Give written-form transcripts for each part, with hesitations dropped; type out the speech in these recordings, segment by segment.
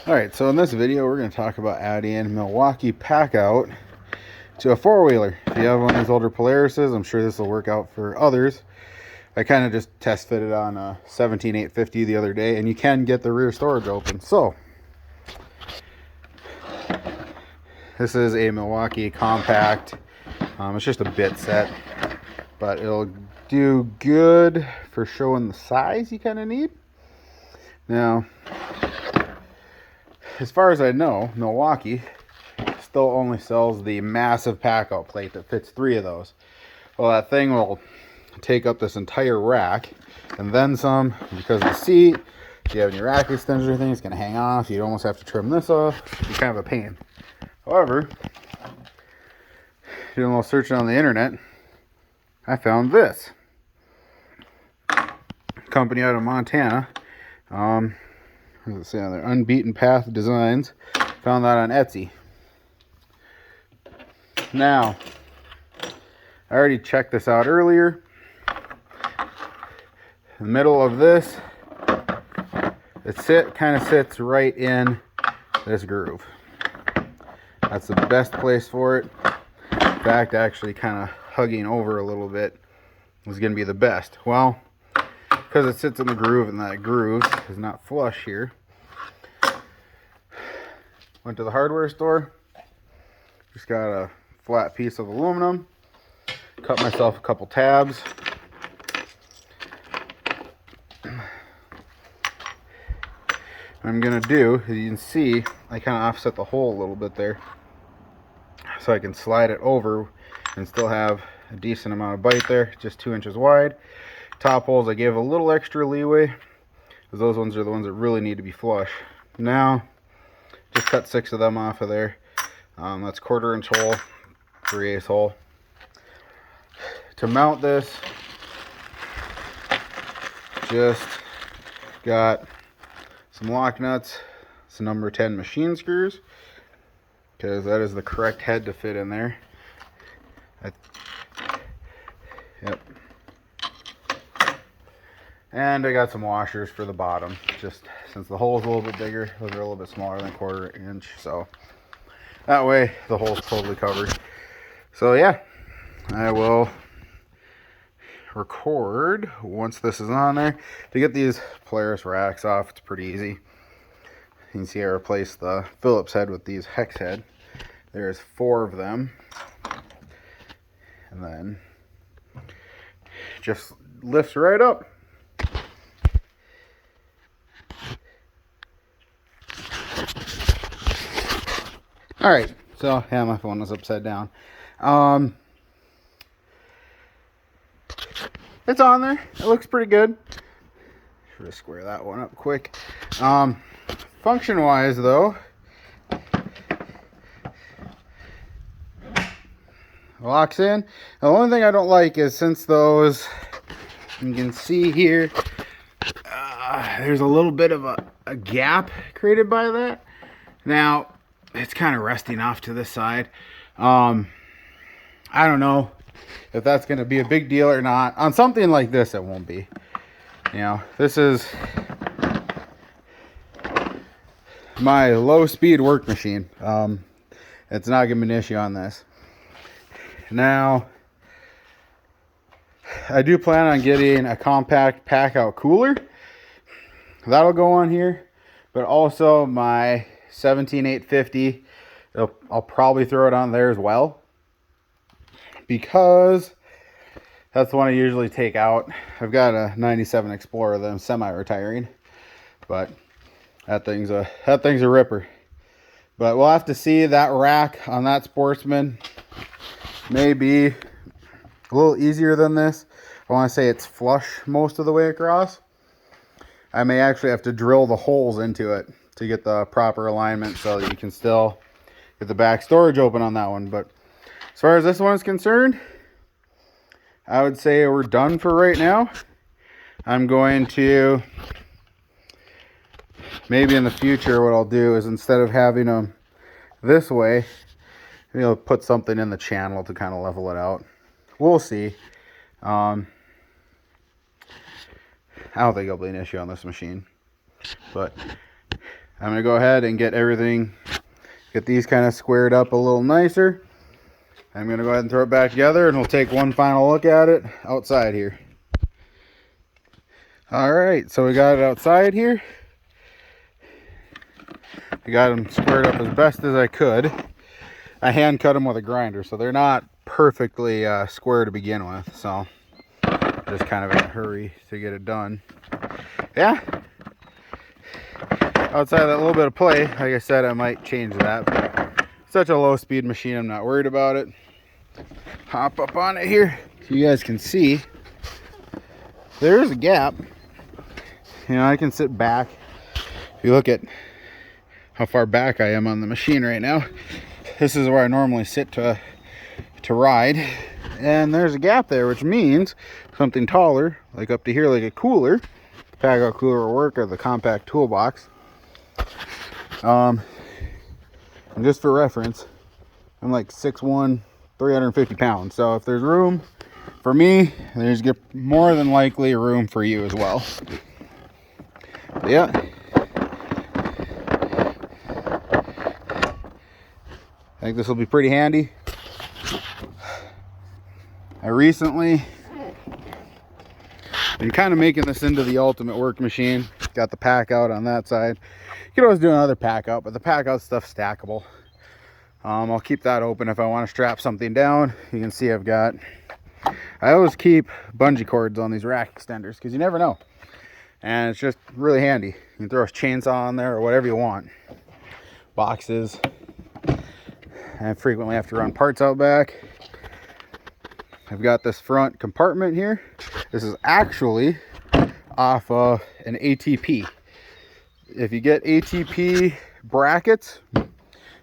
Alright, so in this video we're going to talk about adding Milwaukee Packout to a four-wheeler. If you have one of these older Polarises, I'm sure this will work out for others. I kind of just test fitted on a 17850 the other day, and you can get the rear storage open. So this is a Milwaukee compact. It's just a bit set, but it'll do good for showing the size you kind of need. Now, as far as I know, Milwaukee still only sells the massive Packout plate that fits 3 of those. Well, that thing will take up this entire rack and then some, because the seat, if you have any rack extensions or anything, it's going to hang off. You almost have to trim this off. It's kind of a pain. However, doing a little searching on the internet, I found this company out of Montana. What does it say on there? Unbeaten Path Designs. Found that on Etsy. Now, I already checked this out earlier. The middle of this, it kind of sits right in this groove. That's the best place for it. In fact, actually kind of hugging over a little bit is going to be the best. Well, because it sits in the groove and that groove is not flush here. Went to the hardware store. Just got a flat piece of aluminum. Cut myself a couple tabs. What I'm going to do, as you can see, I kind of offset the hole a little bit there, so I can slide it over and still have a decent amount of bite there, just 2 inches wide. Top holes I gave a little extra leeway, because those ones are the ones that really need to be flush. Now, just cut 6 of them off of there. That's 1/4 inch hole, 3/8 hole. To mount this, just got some lock nuts, some number 10 machine screws, because that is the correct head to fit in there. Yep. And I got some washers for the bottom, just since the hole is a little bit bigger. Those are a little bit smaller than 1/4 inch, so that way the hole's totally covered. So yeah, I will record once this is on there. To get these Polaris racks off, it's pretty easy. You can see I replaced the Phillips head with these hex head. There's 4 of them, and then just lifts right up. All right, so yeah, my phone was upside down. It's on there. It looks pretty good. Should square that one up quick. Function-wise, though, locks in. The only thing I don't like is, since those, you can see here, there's a little bit of a gap created by that. Now, it's kind of resting off to this side. I don't know if that's going to be a big deal or not. On something like this, it won't be. You know, this is my low-speed work machine. It's not going to be an issue on this. Now, I do plan on getting a compact Packout cooler. That'll go on here, but also my 17850, I'll probably throw it on there as well, because that's the one I usually take out. I've got a 97 Explorer that I'm semi-retiring, but that thing's a ripper. But we'll have to see. That rack on that Sportsman may be a little easier than this. I want to say it's flush most of the way across. I may actually have to drill the holes into it to get the proper alignment, so that you can still get the back storage open on that one. But as far as this one is concerned, I would say we're done for right now. I'm going to, maybe in the future, what I'll do is, instead of having them this way, maybe I'll put something in the channel to kind of level it out. We'll see. I don't think it'll be an issue on this machine, but I'm going to go ahead and get these kind of squared up a little nicer. I'm going to go ahead and throw it back together, and we'll take one final look at it outside here. Alright, so we got it outside here. I got them squared up as best as I could. I hand cut them with a grinder, so they're not perfectly square to begin with. So just kind of in a hurry to get it done. Yeah. Outside of that little bit of play, like I said, I might change that. But such a low speed machine, I'm not worried about it. Hop up on it here so you guys can see. There is a gap. You know, I can sit back. If you look at how far back I am on the machine right now, this is where I normally sit to ride. And there's a gap there, which means something taller, like up to here, like a cooler. The Packout cooler will work, or the compact toolbox. And just for reference, I'm like 6'1", 350 pounds. So if there's room for me, there's more than likely room for you as well. But yeah. I think this will be pretty handy. I recently been kind of making this into the ultimate work machine. Got the Packout on that side. You could always do another Packout, but the Packout stuff's stackable. I'll keep that open if I want to strap something down. You can see I always keep bungee cords on these rack extenders because you never know. And it's just really handy. You can throw a chainsaw on there or whatever you want. Boxes. I frequently have to run parts out back. I've got this front compartment here. This is actually off of an ATP. If you get ATP brackets and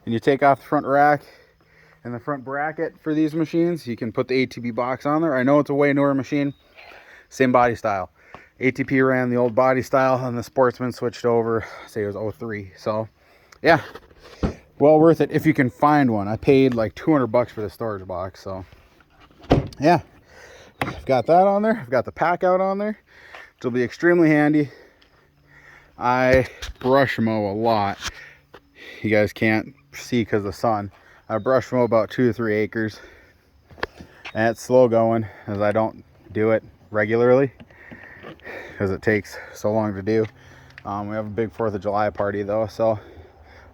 you take off the front rack and the front bracket for these machines, you can put the ATP box on there. I know it's a way newer machine, same body style. ATP ran the old body style and the Sportsman switched over, say it was 03. So yeah, well worth it if you can find one. I paid like 200 bucks for the storage box. So yeah, I've got that on there. I've got the Packout on there, which will be extremely handy. I brush mow a lot. You guys can't see because of the sun. I brush mow about 2 to 3 acres, and it's slow going as I don't do it regularly because it takes so long to do. We have a big 4th of July party though, so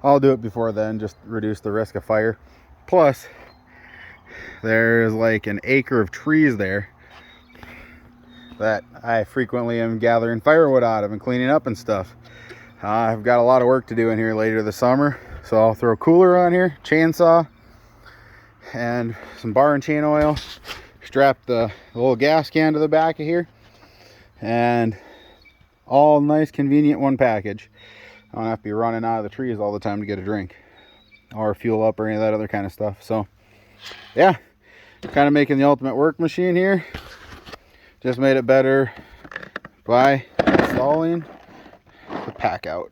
I'll do it before then, just reduce the risk of fire. Plus, there's like an acre of trees there that I frequently am gathering firewood out of and cleaning up and stuff. I've got a lot of work to do in here later this summer, so I'll throw a cooler on here, chainsaw, and some bar and chain oil. Strap the little gas can to the back of here, and all nice, convenient one package. I don't have to be running out of the trees all the time to get a drink or fuel up or any of that other kind of stuff. So yeah, kind of making the ultimate work machine here. Just made it better by installing the Packout.